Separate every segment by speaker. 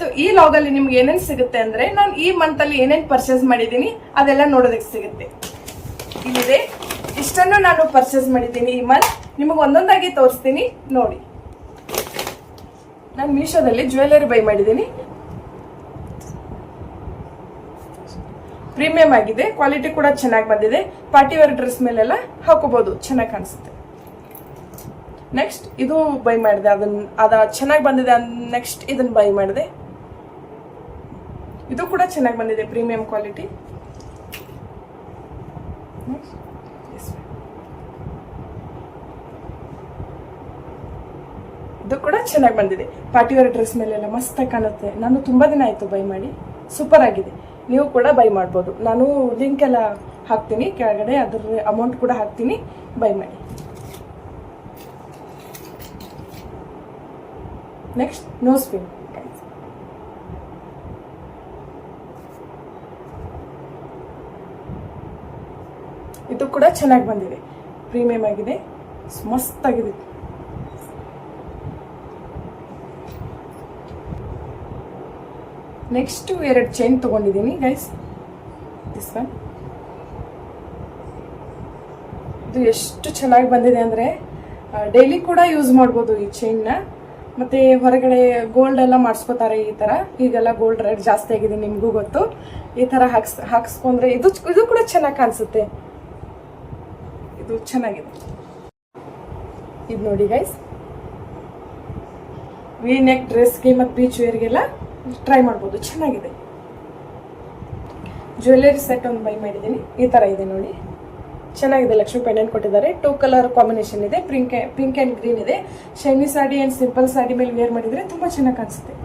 Speaker 1: ಇವತ್ತು ಈ ಲಾಗ್ ಅಲ್ಲಿ ನಿಮ್ಗೆ ಏನೇನ್ ಸಿಗುತ್ತೆ ಅಂದ್ರೆ ನಾನು ಈ ಮಂತ್ ಅಲ್ಲಿ ಏನೇನ್ ಪರ್ಚೇಸ್ ಮಾಡಿದೀನಿ ಅದೆಲ್ಲ ನೋಡೋದಕ್ಕೆ ಸಿಗುತ್ತೆ. ಇಲ್ಲಿದೆ, ಇಷ್ಟನ್ನು ನಾನು ಪರ್ಚೇಸ್ ಮಾಡಿದ್ದೀನಿ ಈ ಮಂತ್. ನಿಮಗೆ ಒಂದೊಂದಾಗಿ ತೋರಿಸ್ತೀನಿ ನೋಡಿ. ನಾನು ಮೀಶೋದಲ್ಲಿ ಜ್ಯುವೆಲರಿ ಬೈ ಮಾಡಿದ್ದೀನಿ. ಪ್ರೀಮಿಯಂ ಆಗಿದೆ, ಕ್ವಾಲಿಟಿ ಕೂಡ ಚೆನ್ನಾಗಿ ಬಂದಿದೆ. ಪಾರ್ಟಿ ವೇರ್ ಡ್ರೆಸ್ ಮೇಲೆಲ್ಲ ಹಾಕೋಬಹುದು, ಚೆನ್ನಾಗಿ ಕಾಣಿಸುತ್ತೆ. ನೆಕ್ಸ್ಟ್ ಇದು ಬೈ ಮಾಡಿದೆ, ಅದ ಚೆನ್ನಾಗಿ ಬಂದಿದೆ. ನೆಕ್ಸ್ಟ್ ಇದನ್ನ ಬೈ ಮಾಡಿದೆ, ಇದು ಕೂಡ ಚೆನ್ನಾಗಿ ಬಂದಿದೆ, ಪ್ರೀಮಿಯಂ ಕ್ವಾಲಿಟಿ. ಇದು ಕೂಡ ಚೆನ್ನಾಗಿ ಬಂದಿದೆ, ಪಾರ್ಟಿ ವೇರ್ ಡ್ರೆಸ್ ಮೇಲೆಲ್ಲ ಮಸ್ತಾಗಿ ಕಾಣುತ್ತೆ. ನಾನು ತುಂಬಾ ದಿನ ಆಯ್ತು ಬೈ ಮಾಡಿ, ಸೂಪರ್ ಆಗಿದೆ. ನೀವು ಕೂಡ ಬೈ ಮಾಡ್ಬೋದು. ನಾನು ಲಿಂಕ್ ಎಲ್ಲ ಹಾಕ್ತೀನಿ ಕೆಳಗಡೆ, ಅದ್ರ ಅಮೌಂಟ್ ಕೂಡ ಹಾಕ್ತೀನಿ, ಬೈ ಮಾಡಿ. ನೆಕ್ಸ್ಟ್ ನೋಸ್ ಪಿನ್, ಇದು ಕೂಡ ಚೆನ್ನಾಗಿ ಬಂದಿದೆ, ಪ್ರೀಮಿಯಂ ಆಗಿದೆ, ಮಸ್ತ್ ಆಗಿದೆ. ನೆಕ್ಸ್ಟ್ 2 ಚೈನ್ ತಗೊಂಡಿದ್ದೀನಿ ಗೈಸ್. ದಿಸ್ ಒನ್, ಇದು ಎಷ್ಟು ಚೆನ್ನಾಗಿ ಬಂದಿದೆ ಅಂದ್ರೆ ಡೈಲಿ ಕೂಡ ಯೂಸ್ ಮಾಡ್ಬೋದು ಈ ಚೈನ್ನ. ಮತ್ತೆ ಹೊರಗಡೆ ಗೋಲ್ಡ್ ಎಲ್ಲ ಮಾಡಿಸ್ಕೋತಾರೆ ಈ ತರ. ಈಗೆಲ್ಲ ಗೋಲ್ಡ್ ರೇಟ್ ಜಾಸ್ತಿ ಆಗಿದೆ, ನಿಮ್ಗೂ ಗೊತ್ತು. ಈ ತರ ಹಾಕ್ಸ್ಕೊಂಡ್ರೆ ಇದು ಕೂಡ ಚೆನ್ನಾಗಿ ಕಾಣಿಸುತ್ತೆ. ಇದು ಚೆನ್ನಾಗಿದೆ. ಇದು ನೋಡಿ ಗೈಸ್, ವಿ ನೆಕ್ ಡ್ರೆಸ್ಗೆ ಮತ್ತು ಬೀಚ್ ವೇರ್ಗೆಲ್ಲ ಟ್ರೈ ಮಾಡ್ಬೋದು, ಚೆನ್ನಾಗಿದೆ. ಜ್ಯುವೆಲರಿ ಸೆಟ್ ಒಂದು ಬೈ ಮಾಡಿದ್ದೀನಿ, ಈ ತರ ಇದೆ ನೋಡಿ, ಚೆನ್ನಾಗಿದೆ. ಲಕ್ಷ್ಮಿ ಪೆಂಡೆಂಟ್ ಕೊಟ್ಟಿದ್ದಾರೆ, 2 ಕಲರ್ ಕಾಂಬಿನೇಷನ್ ಇದೆ, ಪಿಂಕ್ ಅಂಡ್ ಗ್ರೀನ್ ಇದೆ. Shiny sari and simple sari ಮೇಲೆ ವೇರ್ ಮಾಡಿದ್ರೆ ತುಂಬಾ ಚೆನ್ನಾಗಿ ಕಾಣಿಸುತ್ತೆ.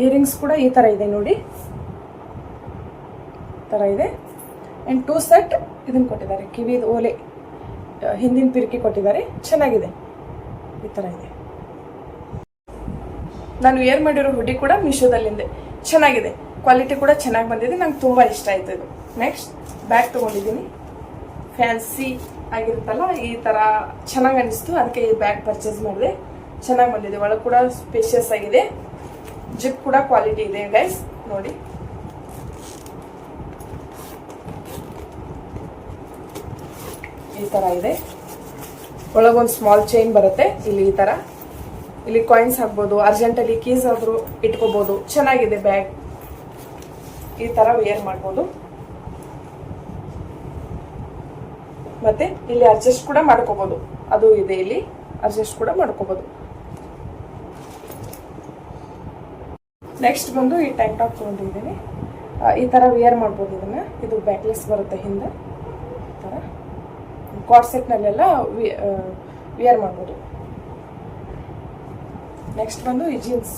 Speaker 1: ಇಯರಿಂಗ್ಸ್ ಕೂಡ ಈ ತರ ಇದೆ ನೋಡಿ, ತರ ಇದೆ. ಅಂಡ್ 2 ಸೆಟ್ ಇದನ್ನ ಕೊಟ್ಟಿದ್ದಾರೆ, ಕಿವಿದ ಓಲೆ ಹಿಂದಿನ ಪಿರಿಕಿ ಕೊಟ್ಟಿದ್ದಾರೆ, ಚೆನ್ನಾಗಿದೆ, ಈ ತರ ಇದೆ. ನಾನು ವೇರ್ ಮಾಡಿರೋ ಹುಡಿ ಕೂಡ ಮೀಶೋದಲ್ಲಿಂದೆ, ಚೆನ್ನಾಗಿದೆ, ಕ್ವಾಲಿಟಿ ಕೂಡ ಚೆನ್ನಾಗಿ ಬಂದಿದೆ, ನಂಗೆ ತುಂಬಾ ಇಷ್ಟ ಆಯ್ತು ಇದು. ನೆಕ್ಸ್ಟ್ ಬ್ಯಾಗ್ ತಗೊಂಡಿದ್ದೀನಿ, ಫ್ಯಾನ್ಸಿ ಆಗಿರುತ್ತಲ್ಲ ಈ ತರ ಚೆನ್ನಾಗಿ ಅನಿಸ್ತು, ಅದಕ್ಕೆ ಈ ಬ್ಯಾಗ್ ಪರ್ಚೇಸ್ ಮಾಡಿದೆ. ಚೆನ್ನಾಗಿ ಬಂದಿದೆ, ಒಳಗೆ ಕೂಡ ಸ್ಪೇಷಿಯಸ್ ಆಗಿದೆ, ಜಿಪ್ ಕೂಡ ಕ್ವಾಲಿಟಿ ಇದೆ ಗೈಸ್ ನೋಡಿ. ಈ ತರ ಇದೆ, ಒಳಗೊಂದು ಸ್ಮಾಲ್ ಚೈನ್ ಬರುತ್ತೆ ಇಲ್ಲಿ. ಈ ತರ ಇಲ್ಲಿ ಕಾಯಿನ್ಸ್ ಹಾಕ್ಬೋದು, ಅರ್ಜೆಂಟಲ್ಲಿ ಕೀಸ್ ಆದ್ರೂ ಇಟ್ಕೋಬಹುದು, ಚೆನ್ನಾಗಿದೆ ಬ್ಯಾಗ್. ಈ ತರ ವೇರ್ ಮಾಡ್ಬೋದು. ಮತ್ತೆ ಇಲ್ಲಿ ಅಡ್ಜಸ್ಟ್ ಕೂಡ ಮಾಡ್ಕೋಬಹುದು, ಅದು ಇದೆ, ಇಲ್ಲಿ ಅಡ್ಜಸ್ಟ್ ಕೂಡ ಮಾಡ್ಕೋಬಹುದು. ನೆಕ್ಸ್ಟ್ ಬಂದು ಈ ಟ್ಯಾಂಕ್ ಟಾಪ್ ತಗೊಂಡಿದ್ದೀನಿ, ಈ ತರ ವೇರ್ ಮಾಡ್ಬೋದು ಇದನ್ನ. ಇದು ಬ್ಯಾಕ್ಲೆಸ್ ಬರುತ್ತೆ ಹಿಂದೆ, ಈ ತರ ಕಾರ್ಡ್ ಸೆಟ್ ನಲ್ಲೆಲ್ಲ ವೇರ್ ಮಾಡ್ಬೋದು. ನೆಕ್ಸ್ಟ್ ಬಂದು ಈ ಜೀನ್ಸ್,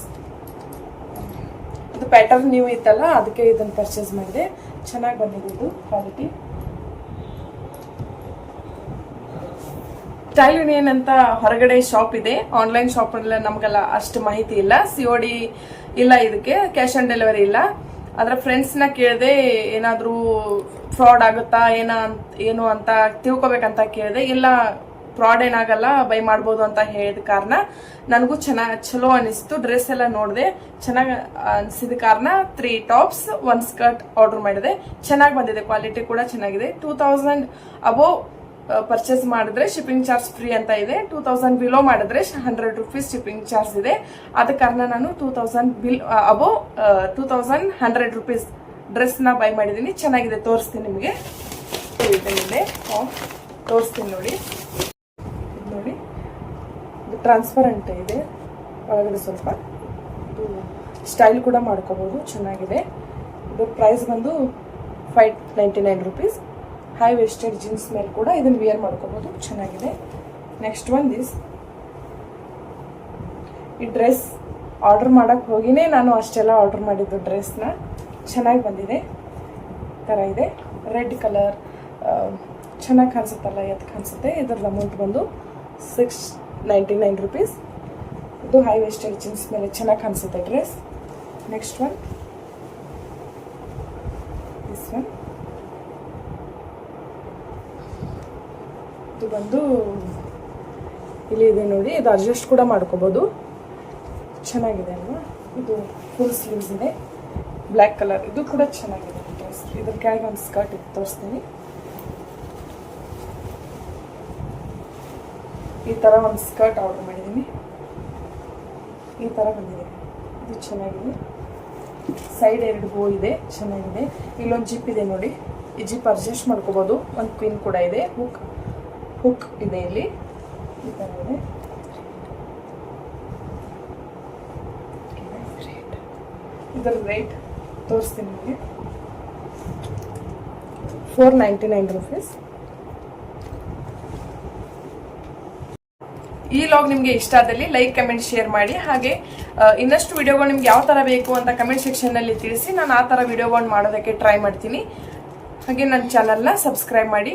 Speaker 1: ಇದು ಪ್ಯಾಟರ್ನ್ ನ್ಯೂ ಇತ್ತಲ್ಲ, ಅದಕ್ಕೆ ಇದನ್ನ ಪರ್ಚೇಸ್ ಮಾಡಿದೆ, ಚೆನ್ನಾಗಿ ಬಂದಿದೆ ಇದು ಕ್ವಾಲಿಟಿ. ಸ್ಟೈಲ್ ಯೂನಿಯನ್ ಅಂತ ಹೊರಗಡೆ ಶಾಪ್ ಇದೆ, ಆನ್ಲೈನ್ ಶಾಪ್ ಅಲ್ಲ, ನಮ್ಗೆಲ್ಲ ಅಷ್ಟು ಮಾಹಿತಿ ಇಲ್ಲ. COD ಇಲ್ಲ, ಇದಕ್ಕೆ ಕ್ಯಾಶ್ ಆನ್ ಡೆಲಿವರಿ ಇಲ್ಲ. ಅದ್ರ ಫ್ರೆಂಡ್ಸ್ ನ ಕೇಳಿದೆ, ಏನಾದ್ರೂ ಫ್ರಾಡ್ ಆಗುತ್ತಾ ಏನು ಅಂತ ತಿಳ್ಕೊಬೇಕಂತ ಕೇಳಿದೆ. ಇಲ್ಲ, ಫ್ರಾಡ್ ಏನಾಗಲ್ಲ, ಬೈ ಮಾಡ್ಬೋದು ಅಂತ ಹೇಳಿದ ಕಾರಣ ನನಗೂ ಚಲೋ ಅನಿಸ್ತು. ಡ್ರೆಸ್ ಎಲ್ಲ ನೋಡಿದೆ, ಚೆನ್ನಾಗಿ ಅನಿಸಿದ ಕಾರಣ 3 ಟಾಪ್ಸ್ 1 ಸ್ಕರ್ಟ್ ಆರ್ಡರ್ ಮಾಡಿದೆ. ಚೆನ್ನಾಗಿ ಬಂದಿದೆ, ಕ್ವಾಲಿಟಿ ಕೂಡ ಚೆನ್ನಾಗಿದೆ. 2000 ಅಬೋವ್ ಪರ್ಚೇಸ್ ಮಾಡಿದ್ರೆ ಶಿಪ್ಪಿಂಗ್ ಚಾರ್ಜ್ ಫ್ರೀ ಅಂತ ಇದೆ. 2000 ಬಿಲೋ ಮಾಡಿದ್ರೆ 100 ರೂಪೀಸ್ ಶಿಪ್ಪಿಂಗ್ ಚಾರ್ಜ್ ಇದೆ. ಆದ ಕಾರಣ ನಾನು 2000 ಅಬೋವ್ 2100 ರೂಪೀಸ್ ಡ್ರೆಸ್ ನ ಬೈ ಮಾಡಿದೀನಿ. ಚೆನ್ನಾಗಿದೆ, ತೋರಿಸ್ತೀನಿ ನಿಮಗೆ, ತೋರಿಸ್ತೀನಿ ನೋಡಿ. ನೋಡಿ, ಇದು ಟ್ರಾನ್ಸ್ಪರೆಂಟ್ ಇದೆ, ಒಳಗಡೆ ಸ್ವಲ್ಪ ಇದು ಸ್ಟೈಲ್ ಕೂಡ ಮಾಡ್ಕೋಬಹುದು, ಚೆನ್ನಾಗಿದೆ. ಇದು ಪ್ರೈಸ್ ಬಂದು 599 ರೂಪೀಸ್. ಹೈ ವೇಸ್ಟೆಡ್ ಜೀನ್ಸ್ ಮೇಲೆ ಕೂಡ ಇದನ್ನ ವೇರ್ ಮಾಡ್ಕೋಬಹುದು, ಚೆನ್ನಾಗಿದೆ. ನೆಕ್ಸ್ಟ್ ಒನ್ ದಿಸ್, ಈ ಡ್ರೆಸ್ ಆರ್ಡರ್ ಮಾಡಕ್ ಹೋಗಿನೇ ನಾನು ಅಷ್ಟೆಲ್ಲ ಆರ್ಡರ್ ಮಾಡಿದ್ದು ಡ್ರೆಸ್ನ, ಚೆನ್ನಾಗಿ ಬಂದಿದೆ. ತರ ಇದೆ, ರೆಡ್ ಕಲರ್, ಚೆನ್ನಾಗಿ ಕಾಣಿಸುತ್ತಲ್ಲ, ಎದ್ದು ಕಾಣಿಸುತ್ತೆ. ಇದ್ರದ್ದು ಅಮೌಂಟ್ ಬಂದು 699 ರೂಪೀಸ್. ಇದು ಹೈ ವೇಸ್ಟೆಡ್ ಜೀನ್ಸ್ ಮೇಲೆ ಚೆನ್ನಾಗಿ ಕಾಣಿಸುತ್ತೆ dress. Next one, this one, ಇದು ಬಂದು ಇಲ್ಲಿ ಇದೆ ನೋಡಿ, ಇದು ಅಡ್ಜಸ್ಟ್ ಕೂಡ ಮಾಡ್ಕೋಬಹುದು, ಚೆನ್ನಾಗಿದೆ ಅಲ್ವಾ. ಇದು ಫುಲ್ ಸ್ಲೀವ್ಸ್ ಇದೆ, ಬ್ಲ್ಯಾಕ್ ಕಲರ್. ಇದು ಕೂಡ ಚೆನ್ನಾಗಿದೆ. ಇದ್ರ ಕೆಳಗೆ ಒಂದು ಸ್ಕರ್ಟ್ ಇದು ತೋರಿಸ್ತೀನಿ. ಈ ಥರ ಒಂದು ಸ್ಕರ್ಟ್ ಆರ್ಡರ್ ಮಾಡಿದ್ದೀನಿ. ಈ ಥರ ಬಂದಿದೆ. ಇದು ಚೆನ್ನಾಗಿದೆ. ಸೈಡ್ 2 ಬೋ ಇದೆ, ಚೆನ್ನಾಗಿದೆ. ಇಲ್ಲೊಂದು ಜಿಪ್ ಇದೆ ನೋಡಿ. ಈ ಜಿಪ್ ಅಡ್ಜಸ್ಟ್ ಮಾಡ್ಕೋಬೋದು. ಒಂದು ಪಿನ್ ಕೂಡ ಇದೆ. ಹುಕ್ ಇದೆ ಇಲ್ಲಿ. ಈ ಥರ ಇದೆ. ಇದರ ರೇಟ್ ತೋರಿಸ್ತೀನಿ ನಿಮಗೆ. 499 rupees. ಈ ಲಾಗ್ ನಿಮಗೆ ಇಷ್ಟ ಆದಲ್ಲಿ ಲೈಕ್, ಕಮೆಂಟ್, ಶೇರ್ ಮಾಡಿ. ಹಾಗೆ ಇನ್ನಷ್ಟು ವಿಡಿಯೋಗಳು ನಿಮ್ಗೆ ಯಾವ ಥರ ಬೇಕು ಅಂತ ಕಮೆಂಟ್ ಸೆಕ್ಷನ್ನಲ್ಲಿ ತಿಳಿಸಿ. ನಾನು ಆ ಥರ ವಿಡಿಯೋಗಳನ್ನ ಮಾಡೋದಕ್ಕೆ ಟ್ರೈ ಮಾಡ್ತೀನಿ. ಹಾಗೆ ನನ್ನ ಚಾನಲ್ನ ಸಬ್ಸ್ಕ್ರೈಬ್ ಮಾಡಿ.